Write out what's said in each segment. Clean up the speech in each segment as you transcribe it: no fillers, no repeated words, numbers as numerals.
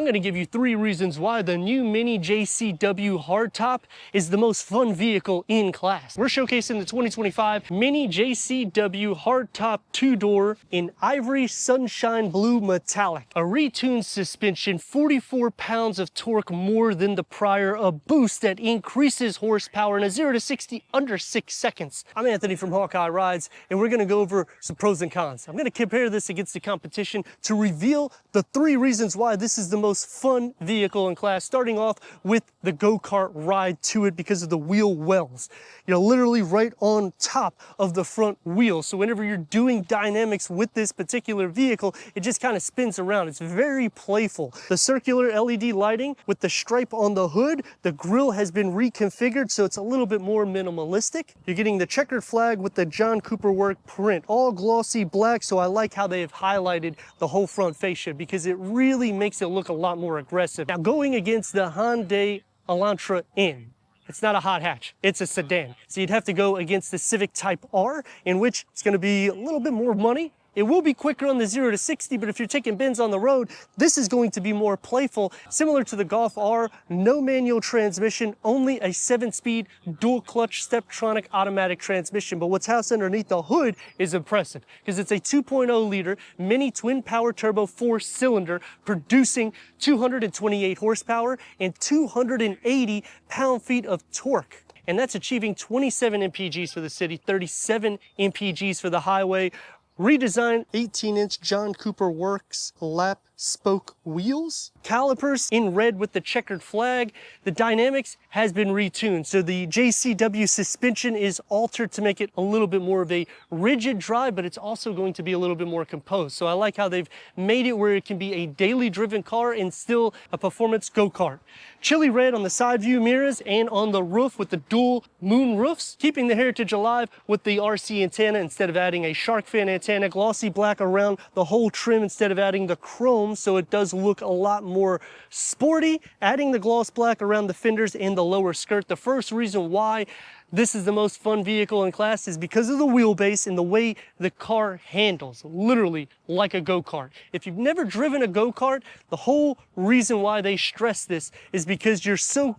I'm going to give you 3 reasons why the new Mini JCW Hardtop is the most fun vehicle in class. We're showcasing the 2025 Mini JCW Hardtop 2-door in Ivory Sunshine Blue Metallic. A retuned suspension, 44 pounds of torque more than the prior, a boost that increases horsepower, and a 0 to 60 under 6 seconds. I'm Anthony from Hawkeye Rides, and we're going to go over some pros and cons. I'm going to compare this against the competition to reveal the 3 reasons why this is the most fun vehicle in class, starting off with the go-kart ride to it because of the wheel wells. You're literally right on top of the front wheel. So whenever you're doing dynamics with this particular vehicle, it just kind of spins around. It's very playful. The circular LED lighting with the stripe on the hood, the grille has been reconfigured so it's a little bit more minimalistic. You're getting the checkered flag with the John Cooper work print, all glossy black, so I like how they have highlighted the whole front fascia because it really makes it look a lot more aggressive. Now, going against the Hyundai Elantra N, it's not a hot hatch, it's a sedan. So you'd have to go against the Civic Type R, in which it's going to be a little bit more money. It will be quicker on the 0 to 60, but if you're taking bends on the road, this is going to be more playful. Similar to the Golf R, no manual transmission, only a 7-speed dual clutch Steptronic automatic transmission. But what's housed underneath the hood is impressive because it's a 2.0 liter mini twin power turbo 4-cylinder producing 228 horsepower and 280 pound-feet of torque. And that's achieving 27 mpgs for the city, 37 mpgs for the highway. Redesigned 18-inch John Cooper Works lap spoke wheels. Calipers in red with the checkered flag. The dynamics has been retuned. So the JCW suspension is altered to make it a little bit more of a rigid drive, but it's also going to be a little bit more composed. So I like how they've made it where it can be a daily driven car and still a performance go-kart. Chili red on the side view mirrors and on the roof with the dual moon roofs, keeping the heritage alive with the RC antenna instead of adding a shark fin antenna. Glossy black around the whole trim instead of adding the chrome, so it does look a lot more sporty. Adding the gloss black around the fenders and the lower skirt. The first reason why this is the most fun vehicle in class is because of the wheelbase and the way the car handles, literally like a go-kart. If you've never driven a go-kart, the whole reason why they stress this is because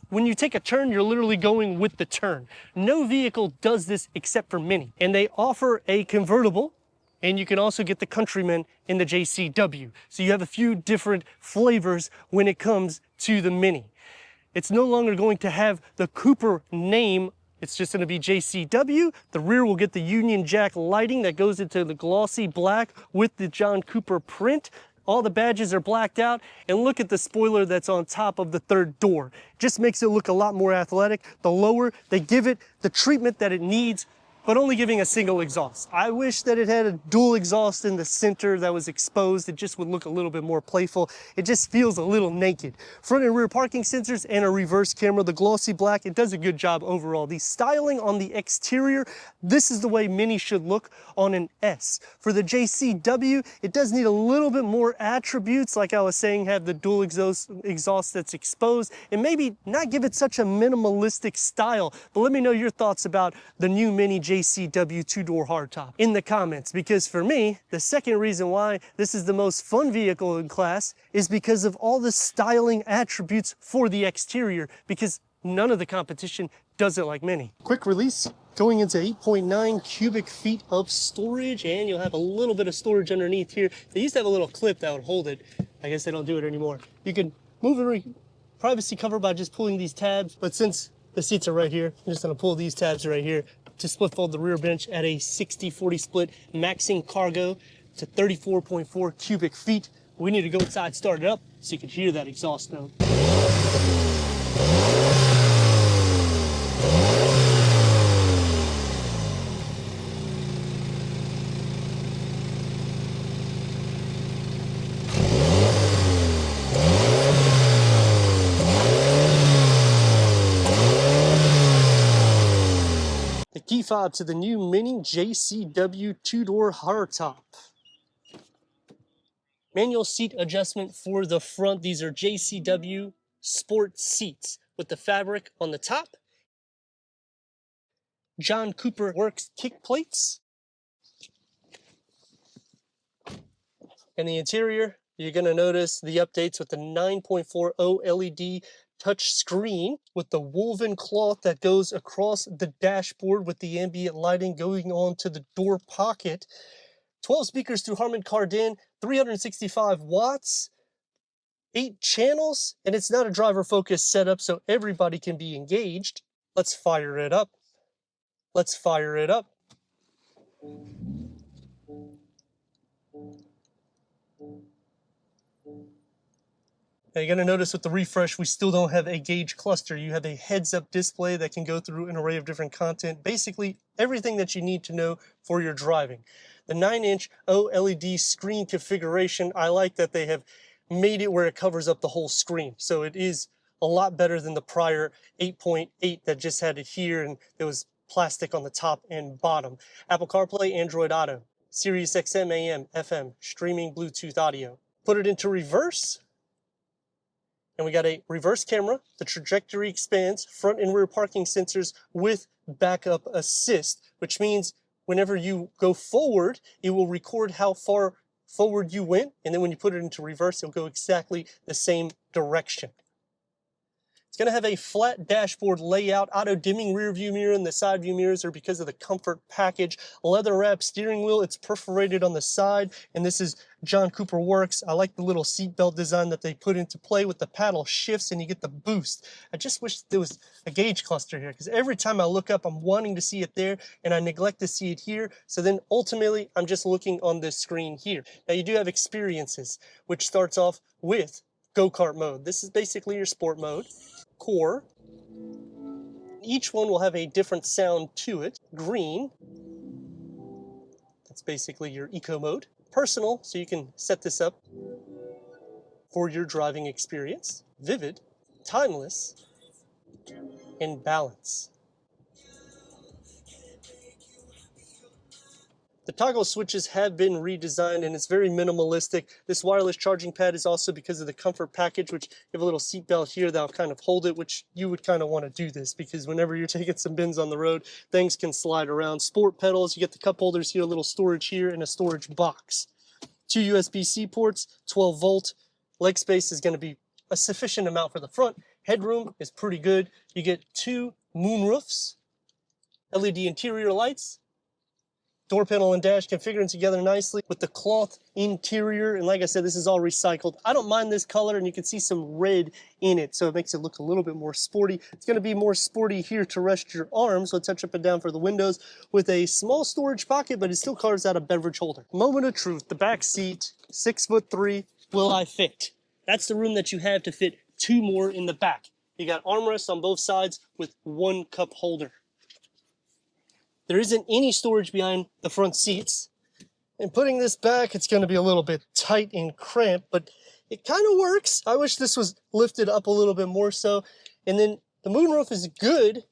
when you take a turn, you're literally going with the turn. No vehicle does this except for Mini. And they offer a convertible, and you can also get the Countryman in the JCW. So you have a few different flavors when it comes to the Mini. It's no longer going to have the Cooper name. It's just going to be JCW. The rear will get the Union Jack lighting that goes into the glossy black with the John Cooper print. All the badges are blacked out, and look at the spoiler that's on top of the third door. Just makes it look a lot more athletic. The lower, they give it the treatment that it needs, but only giving a single exhaust. I wish that it had a dual exhaust in the center that was exposed. It just would look a little bit more playful. It just feels a little naked. Front and rear parking sensors and a reverse camera. The glossy black, it does a good job overall. The styling on the exterior, this is the way Mini should look on an S. For the JCW, it does need a little bit more attributes, like I was saying, have the dual exhaust that's exposed, and maybe not give it such a minimalistic style. But let me know your thoughts about the new Mini JCW 2-door hardtop in the comments, because for me, the second reason why this is the most fun vehicle in class is because of all the styling attributes for the exterior, because none of the competition does it like Mini. Quick release, going into 8.9 cubic feet of storage, and you'll have a little bit of storage underneath here. They used to have a little clip that would hold it. I guess they don't do it anymore. You can move the privacy cover by just pulling these tabs, but since the seats are right here, I'm just gonna pull these tabs right here to split fold the rear bench at a 60-40 split, maxing cargo to 34.4 cubic feet. We need to go inside, start it up, so you can hear that exhaust note. Key fob to the new Mini JCW 2-door hardtop. Manual seat adjustment for the front. These are JCW sport seats with the fabric on the top. John Cooper Works kick plates. And the interior You're going to notice the updates with the 9.40 LED touch screen with the woven cloth that goes across the dashboard with the ambient lighting going on to the door pocket. 12 speakers through Harman Kardon, 365 watts, 8 channels, and it's not a driver focused setup, so everybody can be engaged. Let's fire it up. Let's fire it up. Now you're going to notice with the refresh, we still don't have a gauge cluster. You have a heads-up display that can go through an array of different content. Basically, everything that you need to know for your driving. The 9-inch OLED screen configuration, I like that they have made it where it covers up the whole screen. So it is a lot better than the prior 8.8 that just had it here and there was plastic on the top and bottom. Apple CarPlay, Android Auto, Sirius XM, AM, FM, streaming Bluetooth audio. Put it into reverse. And we got a reverse camera, the trajectory expands, front and rear parking sensors with backup assist, which means whenever you go forward, it will record how far forward you went, and then when you put it into reverse, it'll go exactly the same direction. It's going to have a flat dashboard layout, auto dimming rear view mirror, and the side view mirrors are because of the comfort package. Leather wrap steering wheel, it's perforated on the side, and this is John Cooper Works. I like the little seatbelt design that they put into play with the paddle shifts and you get the boost. I just wish there was a gauge cluster here because every time I look up, I'm wanting to see it there and I neglect to see it here. So then ultimately, I'm just looking on this screen here. Now you do have experiences, which starts off with go-kart mode. This is basically your sport mode. Core. Each one will have a different sound to it. Green. That's basically your eco mode. Personal, so you can set this up for your driving experience. Vivid, timeless, and balance. The toggle switches have been redesigned and it's very minimalistic. This wireless charging pad is also because of the comfort package, which you have a little seat belt here that'll kind of hold it, which you would kind of want to do this because whenever you're taking some bins on the road, things can slide around. Sport pedals, you get the cup holders here, a little storage here, and a storage box. 2 USB-C ports, 12 volt. Leg space is going to be a sufficient amount for the front. Headroom is pretty good. You get 2 moonroofs, LED interior lights, door panel and dash configuring together nicely with the cloth interior. And like I said, this is all recycled. I don't mind this color and you can see some red in it. So it makes it look a little bit more sporty. It's going to be more sporty here to rest your arms. So touch up and down for the windows with a small storage pocket, but it still carves out a beverage holder. Moment of truth, the back seat, 6'3", will I fit? That's the room that you have to fit 2 more in the back. You got armrests on both sides with 1 cup holder. There isn't any storage behind the front seats. And putting this back, it's going to be a little bit tight and cramped, but it kind of works. I wish this was lifted up a little bit more so. And then the moonroof is good,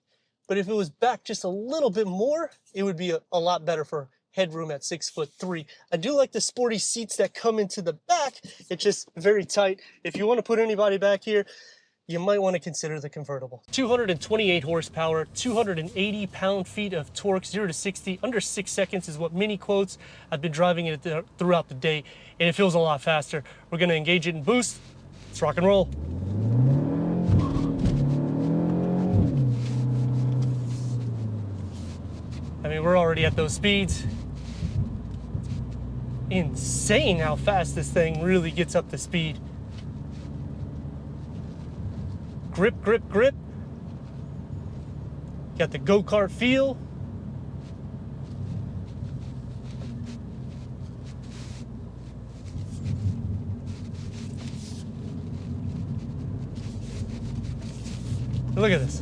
but if it was back just a little bit more, it would be a lot better for headroom at 6'3". I do like the sporty seats that come into the back. It's just very tight. If you want to put anybody back here, you might want to consider the convertible. 228 horsepower, 280 pound-feet of torque, 0 to 60, under 6 seconds is what Mini quotes. I've been driving it throughout the day, and it feels a lot faster. We're going to engage it in boost. Let's rock and roll. I mean, we're already at those speeds. Insane how fast this thing really gets up to speed. Grip, grip, grip. Got the go-kart feel. Look at this.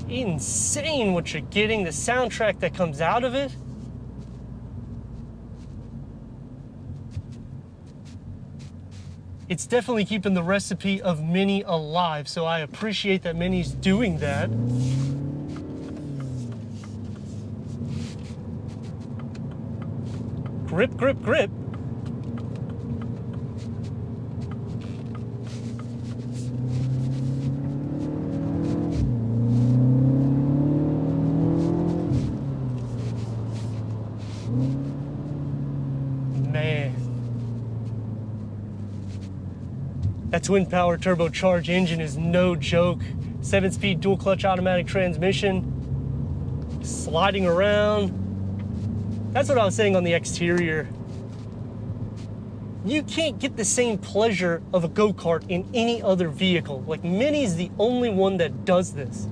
Insane what you're getting, the soundtrack that comes out of it. It's definitely keeping the recipe of Mini alive, so I appreciate that Mini's doing that. Grip, grip, grip. man. That twin power turbocharged engine is no joke. 7-speed dual clutch automatic transmission. Sliding around. That's what I was saying on the exterior. You can't get the same pleasure of a go-kart in any other vehicle. Like, Mini's the only one that does this.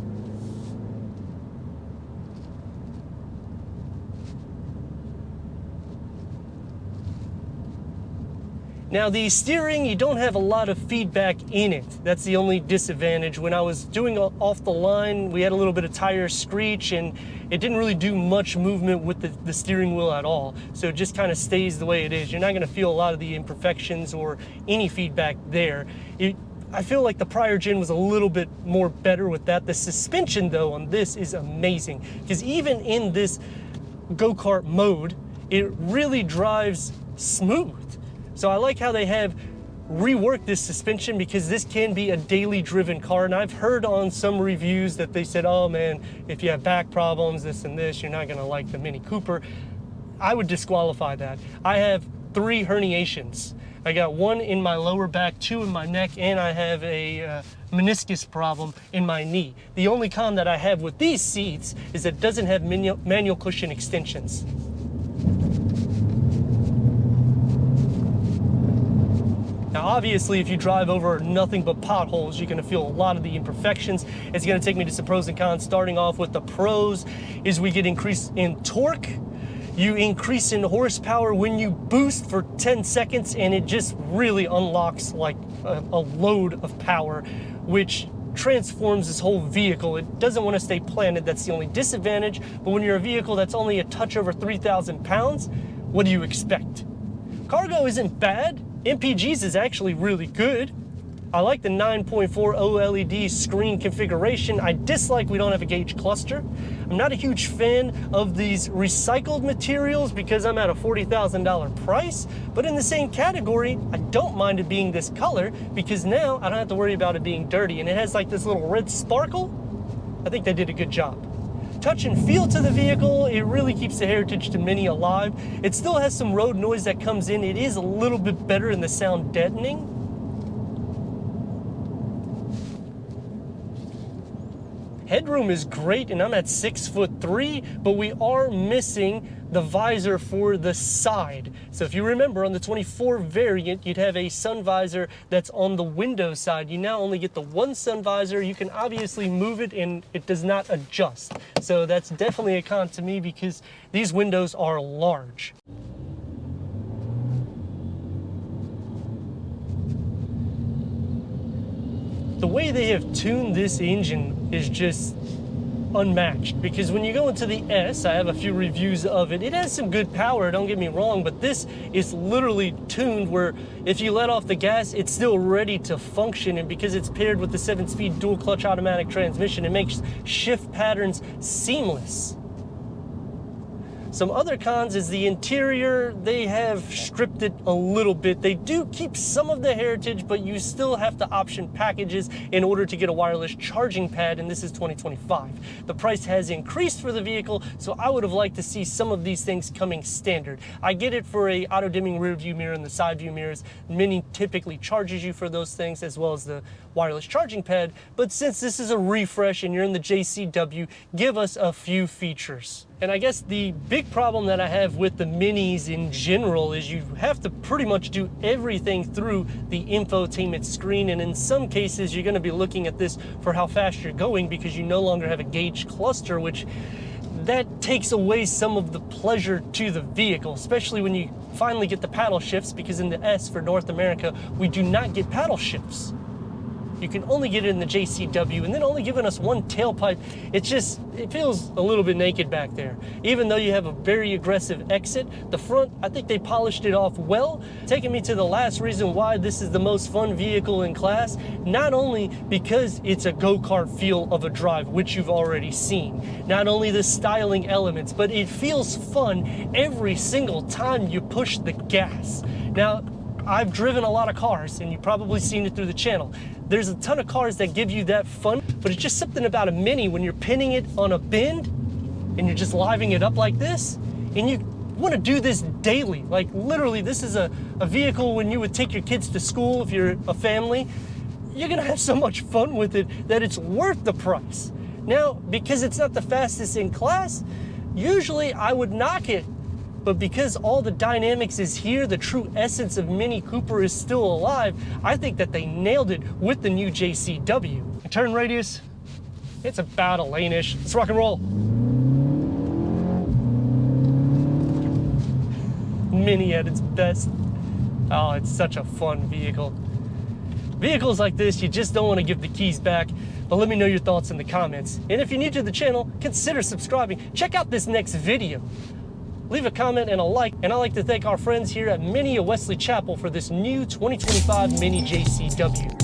Now, the steering, you don't have a lot of feedback in it. That's the only disadvantage. When I was doing off the line, we had a little bit of tire screech, and it didn't really do much movement with the steering wheel at all. So it just kind of stays the way it is. You're not gonna feel a lot of the imperfections or any feedback there. I feel like the prior gen was a little bit more better with that. The suspension, though, on this is amazing, because even in this go-kart mode, it really drives smooth. So I like how they have reworked this suspension, because this can be a daily driven car. And I've heard on some reviews that they said, oh man, if you have back problems, this and this, you're not gonna like the Mini Cooper. I would disqualify that. I have 3 herniations. I got 1 in my lower back, 2 in my neck, and I have a meniscus problem in my knee. The only con that I have with these seats is that it doesn't have manual cushion extensions. Now, obviously, if you drive over nothing but potholes, you're gonna feel a lot of the imperfections. It's gonna take me to some pros and cons. Starting off with the pros is we get increase in torque. You increase in horsepower when you boost for 10 seconds, and it just really unlocks like a load of power, which transforms this whole vehicle. It doesn't want to stay planted. That's the only disadvantage. But when you're a vehicle that's only a touch over 3,000 pounds, what do you expect? Cargo isn't bad. MPG's is actually really good. I like the 9.4 OLED screen configuration. I dislike we don't have a gauge cluster. I'm not a huge fan of these recycled materials because I'm at a $40,000 price, but in the same category, I don't mind it being this color because now I don't have to worry about it being dirty, and it has like this little red sparkle. I think they did a good job. Touch and feel to the vehicle, it really keeps the heritage to Mini alive. It still has some road noise that comes in. It is a little bit better in the sound deadening. Headroom is great, and I'm at 6'3", but we are missing the visor for the side. So if you remember, on the 24 variant, you'd have a sun visor that's on the window side. You now only get the one sun visor. You can obviously move it, and it does not adjust. So that's definitely a con to me because these windows are large. The way they have tuned this engine is just unmatched, because when you go into the S, I have a few reviews of it. It has some good power, don't get me wrong, but this is literally tuned where if you let off the gas, it's still ready to function, and because it's paired with the 7-speed dual clutch automatic transmission, it makes shift patterns seamless. Some other cons is the interior. They have stripped it a little bit. They do keep some of the heritage, but you still have to option packages in order to get a wireless charging pad, and this is 2025. The price has increased for the vehicle, so I would have liked to see some of these things coming standard. I get it for a auto-dimming rear view mirror and the side view mirrors. Mini typically charges you for those things, as well as the wireless charging pad, but since this is a refresh and you're in the JCW, give us a few features. And I guess the big problem that I have with the Minis in general is you have to pretty much do everything through the infotainment screen, and in some cases you're going to be looking at this for how fast you're going because you no longer have a gauge cluster, which that takes away some of the pleasure to the vehicle, especially when you finally get the paddle shifts, because in the S for North America we do not get paddle shifts. You can only get it in the JCW, and then only giving us one tailpipe. It feels a little bit naked back there. Even though you have a very aggressive exit, the front, I think they polished it off well, taking me to the last reason why this is the most fun vehicle in class, not only because it's a go-kart feel of a drive, which you've already seen, not only the styling elements, but it feels fun every single time you push the gas. Now, I've driven a lot of cars, and you've probably seen it through the channel. There's a ton of cars that give you that fun, but it's just something about a Mini when you're pinning it on a bend and you're just living it up like this, and you want to do this daily. Like literally, this is a vehicle when you would take your kids to school if you're a family. You're gonna have so much fun with it that it's worth the price. Now, because it's not the fastest in class, usually I would knock it, but because all the dynamics is here, the true essence of Mini Cooper is still alive, I think that they nailed it with the new JCW. Turn radius, it's about a lane-ish. Let's rock and roll. Mini at its best. Oh, it's such a fun vehicle. Vehicles like this, you just don't want to give the keys back, but let me know your thoughts in the comments. And if you're new to the channel, consider subscribing. Check out this next video. Leave a comment and a like, and I'd like to thank our friends here at Mini of Wesley Chapel for this new 2025 Mini JCW.